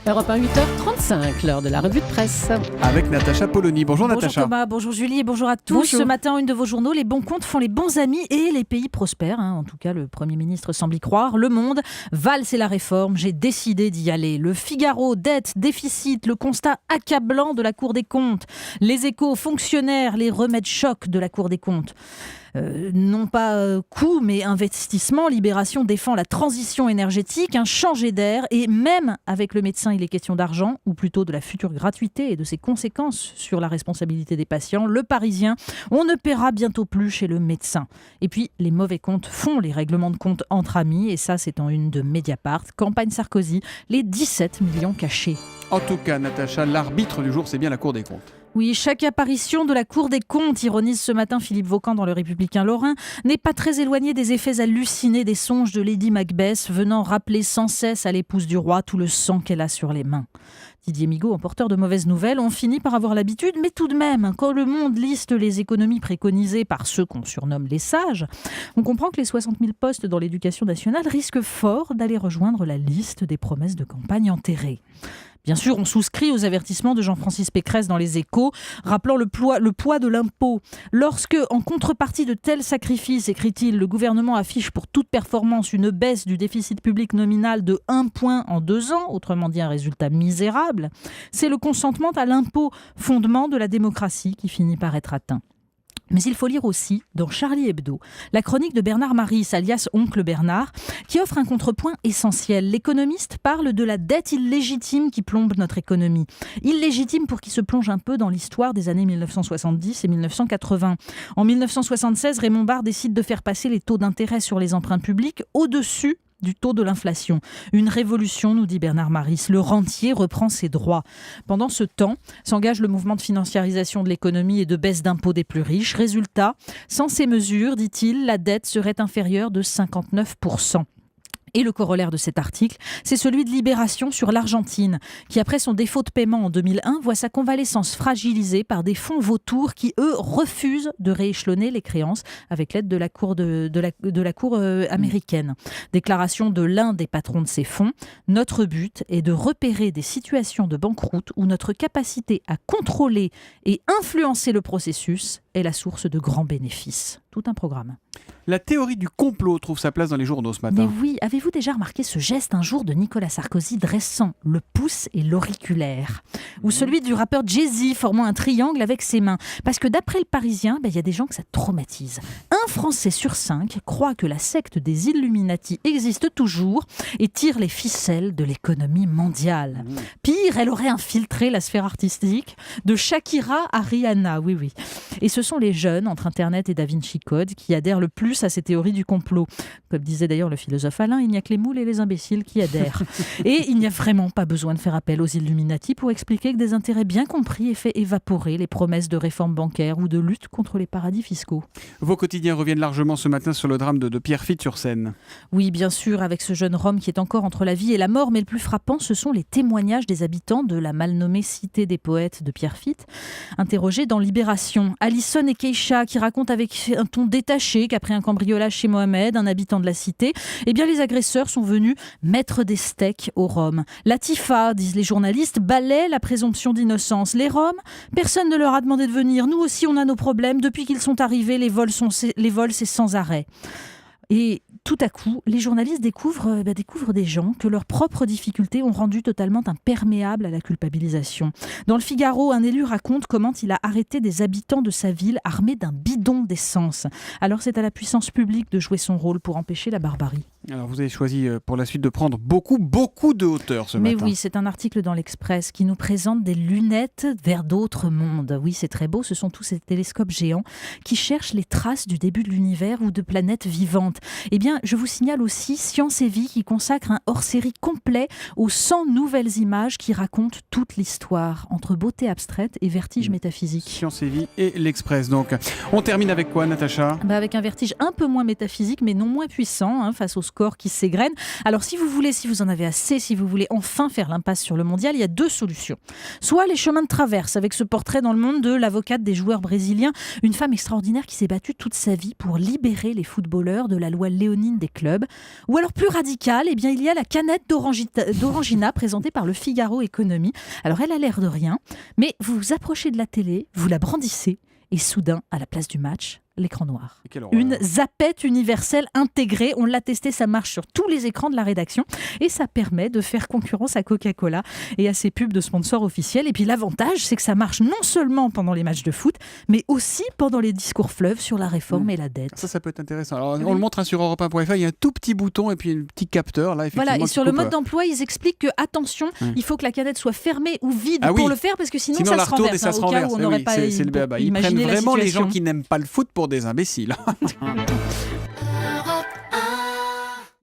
Europe 1, 8h35, l'heure de la revue de presse. Avec Natacha Polony. Bonjour Natacha. Bonjour Thomas, bonjour Julie et bonjour à tous. Bonjour. Ce matin, une de vos journaux, les bons comptes font les bons amis et les pays prospèrent. En tout cas, le Premier ministre semble y croire. Le Monde, valse et la réforme, j'ai décidé d'y aller. Le Figaro, dette, déficit, le constat accablant de la Cour des comptes. Les Échos, fonctionnaires, les remèdes chocs de la Cour des comptes. Non pas coût, mais investissement. Libération défend la transition énergétique, changer d'air. Et même avec le médecin, il est question d'argent, ou plutôt de la future gratuité et de ses conséquences sur la responsabilité des patients. Le Parisien, on ne paiera bientôt plus chez le médecin. Et puis, les mauvais comptes font les règlements de compte entre amis. Et ça, c'est en une de Mediapart. Campagne Sarkozy, les 17 millions cachés. En tout cas, Natacha, l'arbitre du jour, c'est bien la Cour des comptes. Oui, chaque apparition de la Cour des comptes, ironise ce matin Philippe Vaucan dans Le Républicain Lorrain, n'est pas très éloignée des effets hallucinés des songes de Lady Macbeth, venant rappeler sans cesse à l'épouse du roi tout le sang qu'elle a sur les mains. Didier Migaud, en porteur de mauvaises nouvelles, on finit par avoir l'habitude, mais tout de même, quand le Monde liste les économies préconisées par ceux qu'on surnomme les sages, on comprend que les 60 000 postes dans l'éducation nationale risquent fort d'aller rejoindre la liste des promesses de campagne enterrées. Bien sûr, on souscrit aux avertissements de Jean-Francis Pécresse dans Les Échos, rappelant le poids de l'impôt. Lorsque, en contrepartie de tels sacrifices, écrit-il, le gouvernement affiche pour toute performance une baisse du déficit public nominal de 1 point en 2 ans, autrement dit un résultat misérable, c'est le consentement à l'impôt, fondement de la démocratie, qui finit par être atteint. Mais il faut lire aussi, dans Charlie Hebdo, la chronique de Bernard Maris, alias Oncle Bernard, qui offre un contrepoint essentiel. L'économiste parle de la dette illégitime qui plombe notre économie. Illégitime pour qui se plonge un peu dans l'histoire des années 1970 et 1980. En 1976, Raymond Barre décide de faire passer les taux d'intérêt sur les emprunts publics au-dessus du taux de l'inflation. Une révolution, nous dit Bernard Maris. Le rentier reprend ses droits. Pendant ce temps, s'engage le mouvement de financiarisation de l'économie et de baisse d'impôts des plus riches. Résultat, sans ces mesures, dit-il, la dette serait inférieure de 59%. Et le corollaire de cet article, c'est celui de Libération sur l'Argentine, qui après son défaut de paiement en 2001, voit sa convalescence fragilisée par des fonds vautours qui, eux, refusent de rééchelonner les créances avec l'aide de la Cour, américaine. Déclaration de l'un des patrons de ces fonds, notre but est de repérer des situations de banqueroute où notre capacité à contrôler et influencer le processus est la source de grands bénéfices. Tout un programme. La théorie du complot trouve sa place dans les journaux ce matin. Mais oui, avez-vous déjà remarqué ce geste un jour de Nicolas Sarkozy dressant le pouce et l'auriculaire ? Ou celui du rappeur Jay-Z formant un triangle avec ses mains ? Parce que d'après le Parisien, y a des gens que ça traumatise. Un Français sur 5 croit que la secte des Illuminati existe toujours et tire les ficelles de l'économie mondiale. Pire, elle aurait infiltré la sphère artistique de Shakira à Rihanna, oui. Et ce sont les jeunes, entre Internet et Da Vinci Code, qui adhèrent le plus à ces théories du complot. Comme disait d'ailleurs le philosophe Alain, il n'y a que les moules et les imbéciles qui adhèrent. Et il n'y a vraiment pas besoin de faire appel aux Illuminati pour expliquer que des intérêts bien compris aient fait évaporer les promesses de réforme bancaire ou de lutte contre les paradis fiscaux. Vos quotidiens reviennent largement ce matin sur le drame de Pierrefitte-sur-Seine. Oui, bien sûr, avec ce jeune Rome qui est encore entre la vie et la mort, mais le plus frappant, ce sont les témoignages des habitants de la mal nommée cité des poètes de Pierrefitte, interrogés dans Libération. Alison et Keisha qui racontent avec un ton détaché qu'après un cambriolage chez Mohamed, un habitant de la cité, les agresseurs sont venus mettre des steaks aux Roms. Latifa, disent les journalistes, balaie la présomption d'innocence. Les Roms, personne ne leur a demandé de venir. Nous aussi, on a nos problèmes. Depuis qu'ils sont arrivés, les vols, c'est sans arrêt. Et tout à coup, les journalistes découvrent des gens que leurs propres difficultés ont rendu totalement imperméables à la culpabilisation. Dans le Figaro, un élu raconte comment il a arrêté des habitants de sa ville armés d'un bidon d'essence. Alors c'est à la puissance publique de jouer son rôle pour empêcher la barbarie. Alors vous avez choisi pour la suite de prendre beaucoup de hauteur ce matin. Mais oui, c'est un article dans l'Express qui nous présente des lunettes vers d'autres mondes. Oui, c'est très beau, ce sont tous ces télescopes géants qui cherchent les traces du début de l'univers ou de planètes vivantes. Eh bien, je vous signale aussi Science et Vie qui consacre un hors-série complet aux 100 nouvelles images qui racontent toute l'histoire, entre beauté abstraite et vertige métaphysique. Science et Vie et l'Express. Donc, on termine avec quoi, Natacha ? Avec un vertige un peu moins métaphysique, mais non moins puissant, face aux score qui s'égrène. Alors si vous en avez assez, si vous voulez enfin faire l'impasse sur le mondial, il y a 2 solutions. Soit les chemins de traverse, avec ce portrait dans Le Monde de l'avocate des joueurs brésiliens, une femme extraordinaire qui s'est battue toute sa vie pour libérer les footballeurs de la loi léonine des clubs. Ou alors plus radical, il y a la canette d'Orangina présentée par le Figaro Économie. Alors elle a l'air de rien, mais vous vous approchez de la télé, vous la brandissez et soudain, à la place du match, l'écran noir. Une zappette universelle intégrée. On l'a testé, ça marche sur tous les écrans de la rédaction et ça permet de faire concurrence à Coca-Cola et à ses pubs de sponsors officiels. Et puis l'avantage, c'est que ça marche non seulement pendant les matchs de foot, mais aussi pendant les discours fleuves sur la réforme et la dette. Ça peut être intéressant. Alors, on le montre sur europe1.fr, il y a un tout petit bouton et puis un petit capteur. Là, voilà, et sur le mode d'emploi, ils expliquent que, attention, il faut que la canette soit fermée ou vide pour le faire, parce que sinon ça se renverse. Ça se renverse. On n'aurait pas Ils prennent vraiment les gens qui n'aiment pas le foot pour des imbéciles.